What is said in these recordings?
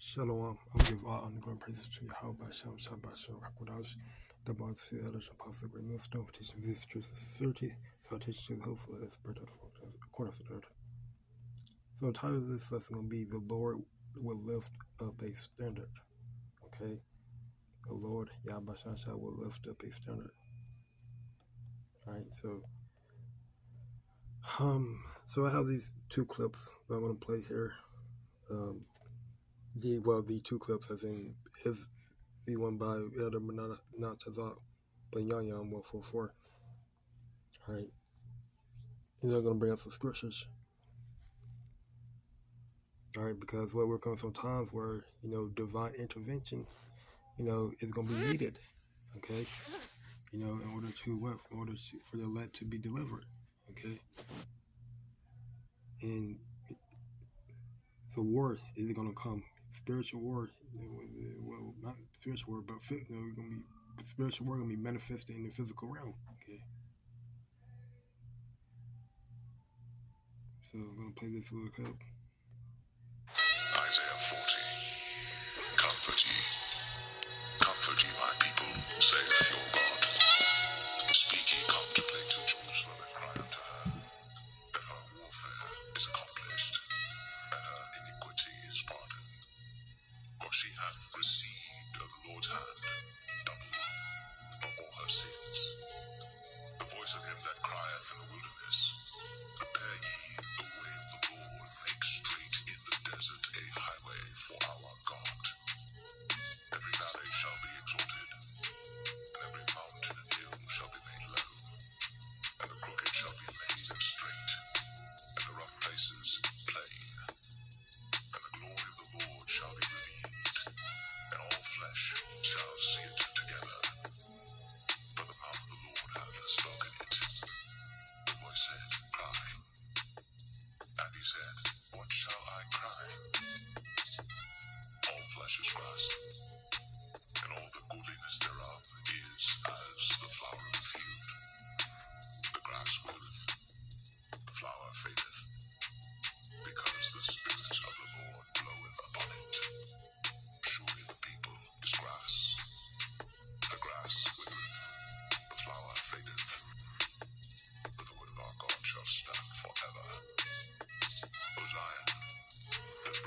Shalom. I'm giving all honor and praises to YAHAWAHSHI, BAHASHAM, QADASH, the born to the elders, apostle, great millstone, for teaching this truth and sincerity, so I teach you the hopeful as birth of the corner of the earth. So the title of this lesson going to be The Lord Will Lift Up a Standard. Okay? The Lord, YAHAWAHSHI, will lift up a standard. Alright, so I have these two clips that I'm going to play here. The two clips as in the one by Elder Manatazak, but Yan 144. Alright. And they're going to bring us some scriptures. Alright, because what we're coming from times where, divine intervention, is going to be needed. Okay? In order to what? In order for the elect to be delivered. Okay? And the war is going to come. Spiritual war, well, not spiritual war, but spiritual war going to be manifested in the physical realm. Okay? So I'm going to play this little clip. Isaiah 40. Comfort ye my people, saith your God. Speak ye comfortably to Jerusalem, and cry unto her, that her warfare is accomplished, and her iniquity is pardoned. For she hath received of the Lord's hand double of all her sins. The voice of him that crieth in the wilderness, prepare ye the way of the Lord, make straight in the desert a highway for our God. Every valley shall be exalted, and every mountain and hill shall be made low, and the crooked shall be made straight, and the rough places plain. And the glory of the Lord shall be revealed, and all flesh shall see it together. For the mouth of the Lord hath spoken it. The voice said, Cry. And he said, What shall I cry? All flesh is grass, and all the goodliness thereof is as the flower of the field. The grass withereth, the flower fadeth, because the Spirit of the Lord bloweth upon it. Surely the people is grass. The grass withereth, the flower fadeth, but the word of our God shall stand forever. O Zion, that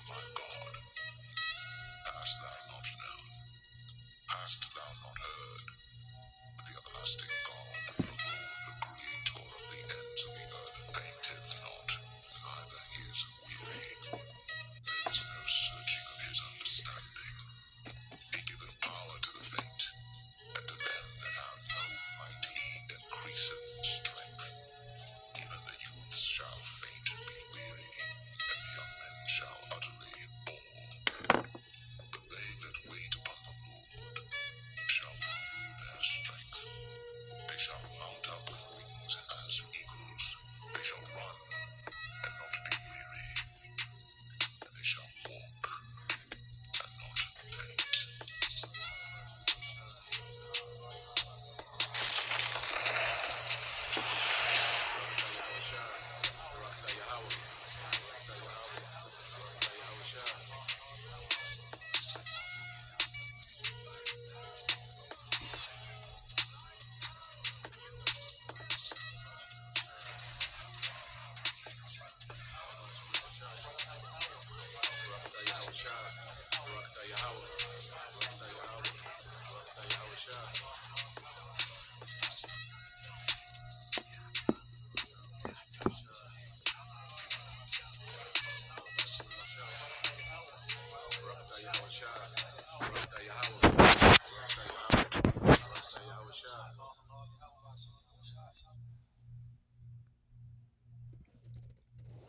from my God? Hast thou not known? Hast thou not heard? The everlasting God, the Lord, the Creator of the ends of the earth, fainteth not, neither is weary. There is no searching of his understanding. He giveth power to the faint, and to them that have no might he increaseth strength. Even the youths shall faint and be weary, and the young men shall utterly fall. But they that wait upon the Lord shall renew their strength. They shall mount up with wings as eagles. They shall run and not be weary, and they shall walk and not faint.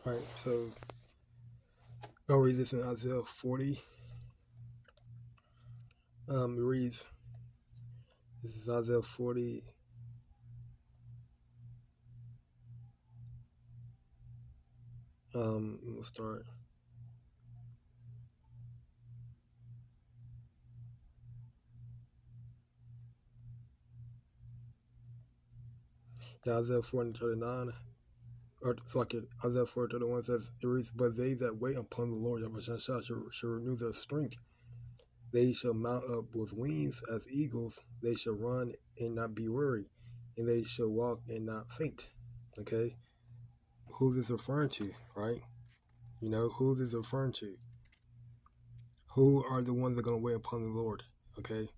All right, so I'll read this in Isaiah 40. It reads, this is Isaiah 40. We'll start. Yeah, Isaiah 40:39. Or it's like Isaiah 4:31 says, it reads, but they that wait upon the Lord shall renew their strength. They shall mount up with wings as eagles. They shall run and not be weary, and they shall walk and not faint. Okay, who this referring to, right? You know, who this referring to? Who are the ones that are going to wait upon the Lord? Okay,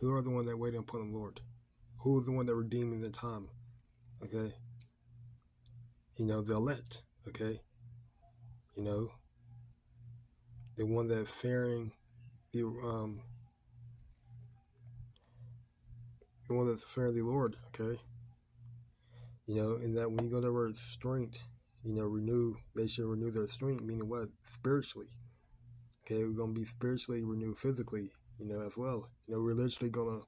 who are the ones that wait upon the Lord? Who is the one that redeeming the time? Okay, you know, the elect. Okay, you know, the one that fearing the one that's fearing the Lord. Okay, you know, and that when you go to the word strength, you know, renew. They should renew their strength, meaning what? Spiritually. Okay, we're gonna be spiritually renewed physically, you know, as well. You know, we're literally gonna,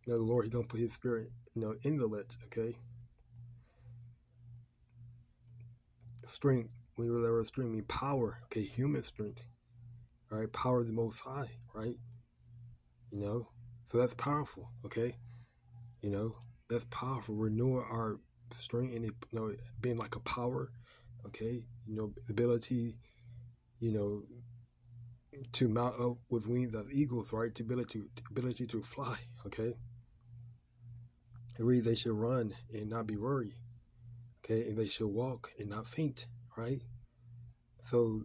you know, the Lord, He's gonna put His Spirit, you know, in the elect. Okay, strength. When you read the word strength, mean power. Okay, human strength. All right, power of the Most High. Right. You know, so that's powerful. Okay, you know, that's powerful. Renewing our strength and it, you know, being like a power. Okay, you know, ability. You know, to mount up with wings as eagles, right? To ability to fly. Okay. It reads they should run and not be weary. Okay, and they should walk and not faint. Right. So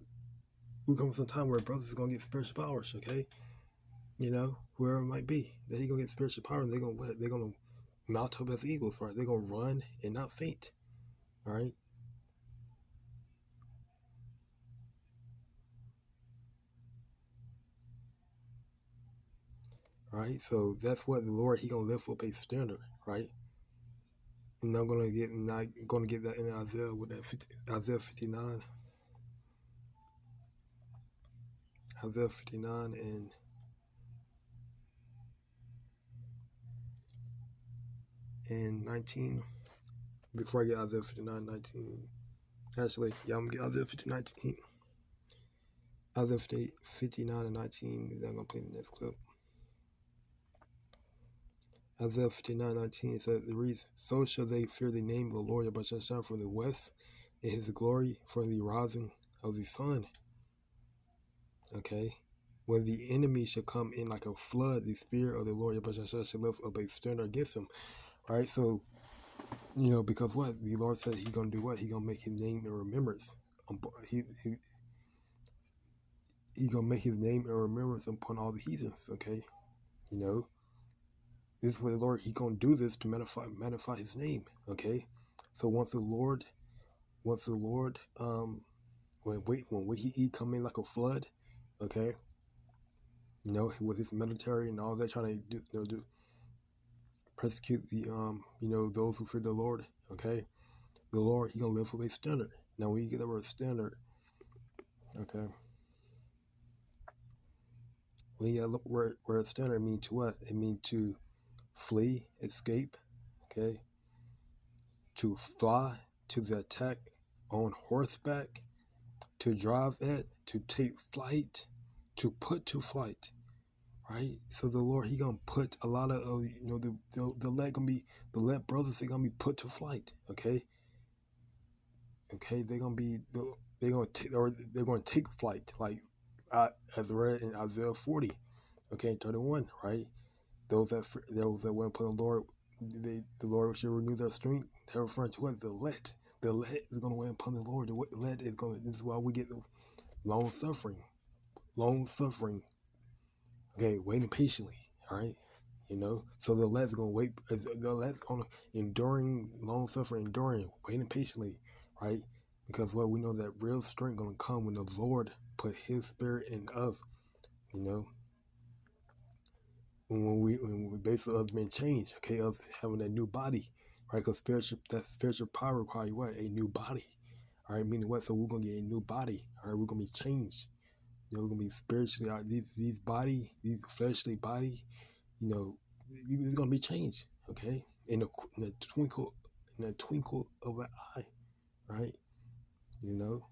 we come some time where brothers are gonna get spiritual powers. Okay. You know, whoever it might be, that he gonna get spiritual power, and they're gonna what? They're gonna mount up as eagles, right? They're gonna run and not faint. All right. Right. So that's what the Lord, He gonna lift up a standard, right? And I'm not gonna get that in Isaiah with that Isaiah 59. Isaiah 59 and 19. Before I get Isaiah 59, 19. Actually, yeah, I'm gonna get Isaiah 59, 19. Isaiah 59 and 19. Then I'm gonna play the next clip. Isaiah 59, 19 says, it reads, so shall they fear the name of the Lord YAHAWAH from the west, and His glory from the rising of the sun. Okay. When the enemy shall come in like a flood, the spirit of the Lord YAHAWAH shall lift up a standard against him. All right. So, you know, because what? The Lord said He's going to do what? He's going to make His name in remembrance. He's gonna make his name and remembrance upon all the heathens. Okay, you know, this is what the Lord, He gonna do this to magnify His name. Okay, so once the Lord, when He come in like a flood, okay, you know, with His military and all that, trying to do persecute the those who fear the Lord. Okay, the Lord, He gonna lift up a standard. Now, when you get the word standard, okay, when you look where standard mean to what? It means to flee, escape, okay, to fly to the attack on horseback, to drive at, to take flight, to put to flight, right? So the Lord, He gonna put a lot of the elect brothers, they gonna be put to flight, okay, they're gonna take flight, like as read in Isaiah 40, okay, 31, right? Those that went upon the Lord, the Lord shall renew their strength. They're referring to what? The elect. The elect is going to wait upon the Lord. The elect is going to. This is why we get the long suffering. Okay, waiting patiently. All right, you know. So the elect is going to wait. The elect is going to enduring long suffering, waiting patiently, right? Because we know that real strength going to come when the Lord put His Spirit in us. You know. When we basically us being changed, okay, us having that new body, right? Because spiritual power requires what? A new body, all right? Meaning what? So we're gonna get a new body, all right? We're gonna be changed. You know, we're gonna be spiritually. These fleshly body, you know, it's gonna be changed, okay? In a twinkle of an eye, right? You know.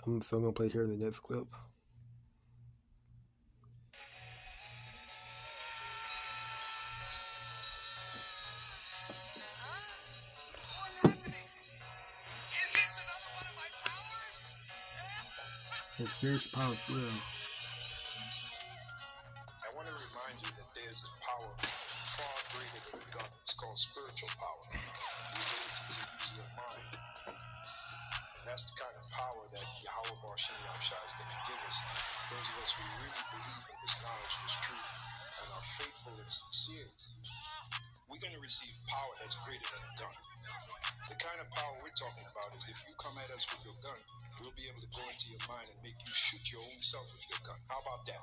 I'm still gonna play here in the next clip. The spiritual power is real. I want to remind you that there's a power far greater than a gun. It's called spiritual power. The ability to use your mind. And that's the kind of power that YAHAWAHSHI is going to give us. Those of us who really believe in this knowledge, this truth, and are faithful and sincere, we're going to receive power that's greater than a gun. The kind of power we're talking about is if you come at us with your gun, we'll be able to go into your mind and make you shoot your own self with your gun. How about that?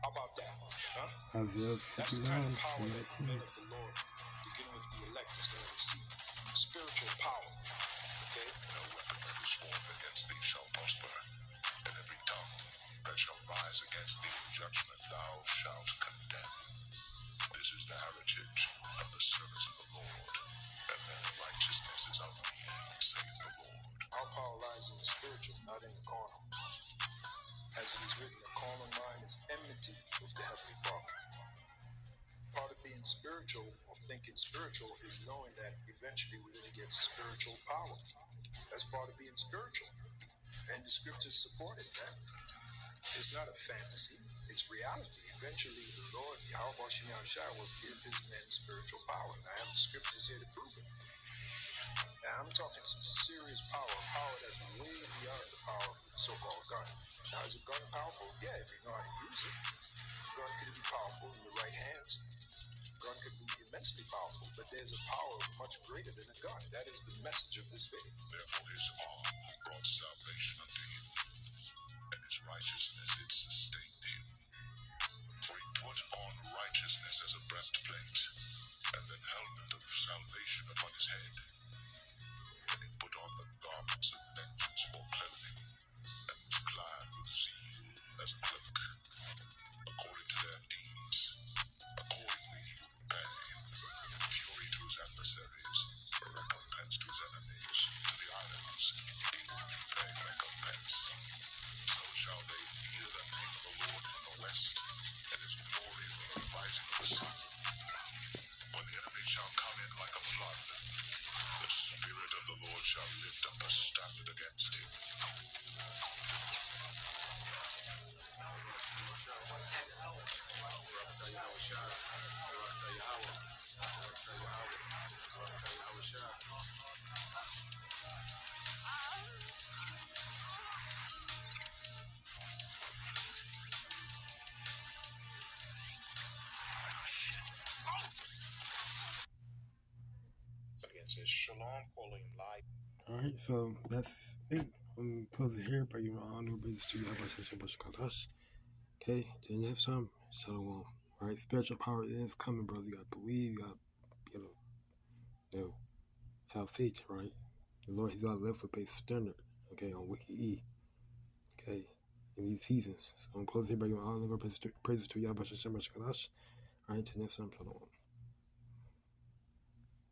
How about that? Huh? That's the kind of power that men of the Lord, beginning with the elect, is going to receive. Spiritual power. Okay? No weapon that is formed against thee shall prosper, and every tongue that shall rise against thee in judgment thou shalt condemn. This is the heritage of the servants of the Lord, and their righteousness is of me, saith the Lord. Our power lies in the spiritual, not in the carnal. As it is written, the carnal mind is enmity with the Heavenly Father. Part of being spiritual or thinking spiritual is knowing that eventually we're going to get spiritual power. That's part of being spiritual. And the scriptures support it, man. It's not a fantasy, it's reality. Eventually, the Lord, YAHAWAHSHI, will give His men spiritual power. And I have the scriptures here to prove it. Now, I'm talking some serious power that's way beyond the power of the so-called gun. Now, is a gun powerful? Yeah, if you know how to use it. A gun can be powerful in the right hands. A gun can be immensely powerful, but there's a power much greater than a gun. That is the message of this faith. Therefore, His arm brought salvation unto him, and His righteousness it sustained him. For He put on righteousness as a breastplate, and an helmet of salvation upon His head. And He put on the garments of vengeance for clothing, and was clad with zeal as a cloak. According to their deeds, accordingly He will repay. Fury to His adversaries, recompense to His enemies, to the island They recompense. So shall they fear the name of the Lord from the west, and his glory from the rising of the sun. When the enemy shall come in like a flood, the Spirit of the Lord shall lift up a standard against him. RAWCHAA YAHAWAHSHI, RAWCHAA YAHAWAH, RAWCHAA YAHAWAH, RAWCHAA YAHAWAHSHI. So again, it says, Shalom, calling light. Alright, so that's it. I'm closing here, but you know, honor praises to YAHAWAHSHI, QADASH. Okay, till next time, Shalom. Alright, spiritual power is coming, brother. You gotta believe, you gotta, you know, have faith, right? The Lord, He's gonna live for base standard, okay, on Wiki E, okay, in these seasons. So I'm closing here, but you know, honor praises to YAHAWAHSHI, QADASH. Alright, till next time, Shalom.